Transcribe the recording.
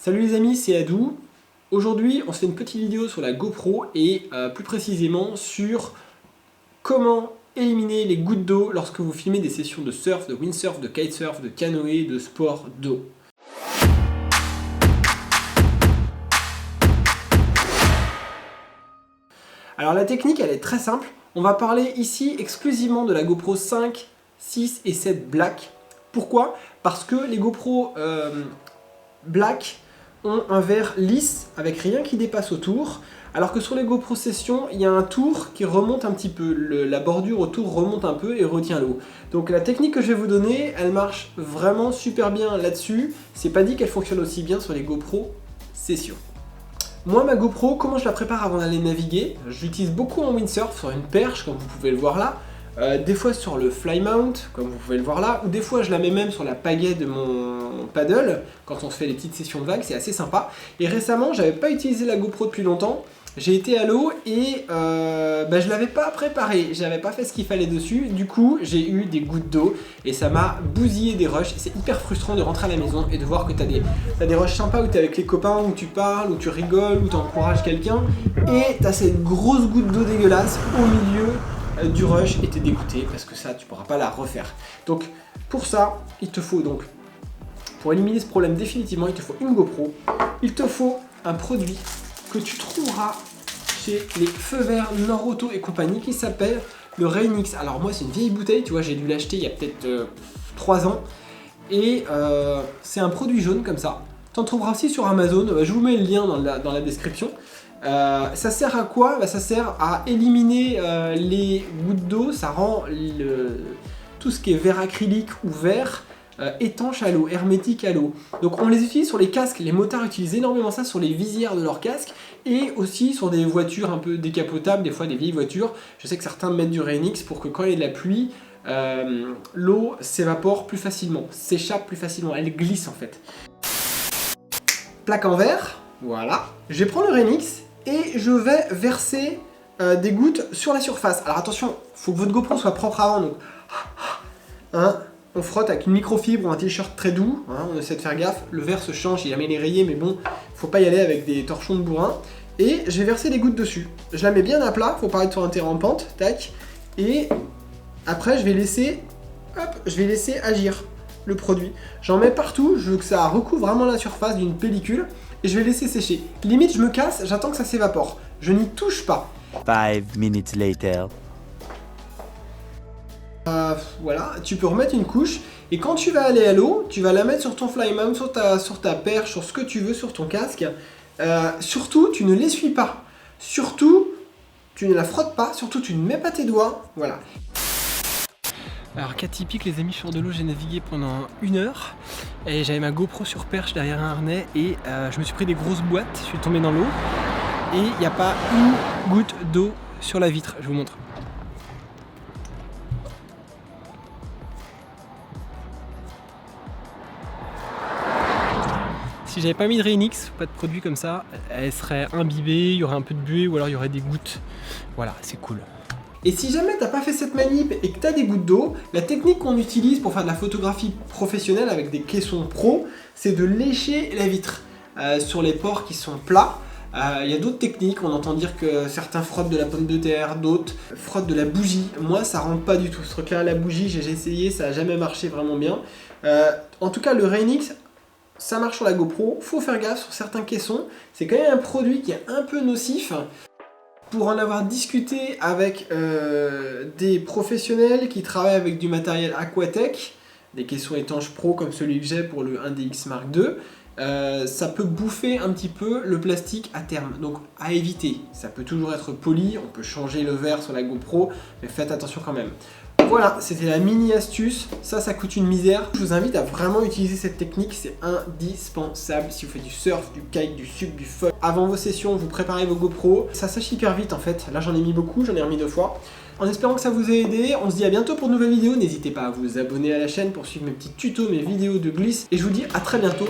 Salut les amis, c'est Adou. Aujourd'hui, on se fait une petite vidéo sur la GoPro et plus précisément sur comment éliminer les gouttes d'eau lorsque vous filmez des sessions de surf, de windsurf, de kitesurf, de canoë, de sport d'eau. Alors la technique, elle est très simple. On va parler ici exclusivement de la GoPro 5, 6 et 7 Black. Pourquoi? Parce que les GoPro Black ont un verre lisse avec rien qui dépasse autour, alors que sur les GoPro Session, il y a un tour qui remonte un petit peu, la bordure autour remonte un peu et retient l'eau. Donc la technique que je vais vous donner, elle marche vraiment super bien là-dessus. C'est pas dit qu'elle fonctionne aussi bien sur les GoPro Session. Moi, ma GoPro, comment je la prépare avant d'aller naviguer? Je l'utilise beaucoup en windsurf, sur une perche, comme vous pouvez le voir là. Des fois sur le fly mount, comme vous pouvez le voir là, ou des fois je la mets même sur la pagaie de mon paddle, quand on se fait les petites sessions de vagues, c'est assez sympa. Et récemment, j'avais pas utilisé la GoPro depuis longtemps, j'ai été à l'eau et je l'avais pas préparé, j'avais pas fait ce qu'il fallait dessus, du coup j'ai eu des gouttes d'eau et ça m'a bousillé des rushs. C'est hyper frustrant de rentrer à la maison et de voir que t'as des rushs sympas où t'es avec les copains, où tu parles, où tu rigoles, où t'encourages quelqu'un, et t'as cette grosse goutte d'eau dégueulasse au milieu du rush et t'es dégoûté parce que ça tu pourras pas la refaire. Donc pour ça il te faut donc, pour éliminer ce problème définitivement, il te faut une GoPro, il te faut un produit que tu trouveras chez les Feux Verts, Norauto et compagnie qui s'appelle le Rainix. Alors moi c'est une vieille bouteille, tu vois, j'ai dû l'acheter il y a peut-être 3 ans et c'est un produit jaune comme ça. Tu en trouveras aussi sur Amazon, je vous mets le lien dans la description. Ça sert à quoi? Ça sert à éliminer les gouttes d'eau, ça rend tout ce qui est verre acrylique ou verre étanche à l'eau, hermétique à l'eau. Donc on les utilise sur les casques, les motards utilisent énormément ça sur les visières de leurs casques et aussi sur des voitures un peu décapotables, des fois des vieilles voitures. Je sais que certains mettent du Rainix pour que quand il y a de la pluie, l'eau s'évapore plus facilement, s'échappe plus facilement, elle glisse en fait. Plaque en verre, voilà. Je vais prendre le Rainix et je vais verser des gouttes sur la surface. Alors attention, il faut que votre GoPro soit propre avant, donc on frotte avec une microfibre ou un t-shirt très doux, on essaie de faire gaffe, le verre se change, il a jamais les rayés, mais bon, faut pas y aller avec des torchons de bourrin. Et je vais verser des gouttes dessus. Je la mets bien à plat, faut pas être sur un terrain en pente, tac. Et après je vais laisser agir le produit. J'en mets partout, je veux que ça recouvre vraiment la surface d'une pellicule et je vais laisser sécher. Limite je me casse, j'attends que ça s'évapore. Je n'y touche pas. 5 minutes later. Voilà, tu peux remettre une couche et quand tu vas aller à l'eau, tu vas la mettre sur ton fly mount, sur ta perche, sur ce que tu veux, sur ton casque. Surtout, tu ne l'essuies pas. Surtout, tu ne la frottes pas. Surtout, tu ne mets pas tes doigts. Voilà. Alors cas typique les amis, sur de l'eau j'ai navigué pendant 1 heure et j'avais ma GoPro sur perche derrière un harnais et je me suis pris des grosses boîtes, je suis tombé dans l'eau et il n'y a pas une goutte d'eau sur la vitre, je vous montre. Si j'avais pas mis de Rainix, pas de produit comme ça, elle serait imbibée, il y aurait un peu de buée ou alors il y aurait des gouttes. Voilà, c'est cool. Et si jamais t'as pas fait cette manip et que t'as des gouttes d'eau, la technique qu'on utilise pour faire de la photographie professionnelle avec des caissons pro, c'est de lécher la vitre sur les ports qui sont plats. Il y a d'autres techniques, on entend dire que certains frottent de la pomme de terre, d'autres frottent de la bougie. Moi ça rentre pas du tout, ce truc là, la bougie, j'ai essayé, ça a jamais marché vraiment bien. En tout cas le Rainix, ça marche sur la GoPro, faut faire gaffe sur certains caissons, c'est quand même un produit qui est un peu nocif. Pour en avoir discuté avec des professionnels qui travaillent avec du matériel Aquatech, des caissons étanches pro comme celui que j'ai pour le 1DX Mark II, ça peut bouffer un petit peu le plastique à terme, donc à éviter. Ça peut toujours être poli, on peut changer le verre sur la GoPro, mais faites attention quand même. Voilà, c'était la mini astuce, ça coûte une misère. Je vous invite à vraiment utiliser cette technique, c'est indispensable si vous faites du surf, du kite, du sup, du fun. Avant vos sessions, vous préparez vos GoPro, ça sèche hyper vite en fait. Là j'en ai mis beaucoup, j'en ai remis 2 fois. En espérant que ça vous ait aidé, on se dit à bientôt pour de nouvelles vidéos. N'hésitez pas à vous abonner à la chaîne pour suivre mes petits tutos, mes vidéos de glisse. Et je vous dis à très bientôt.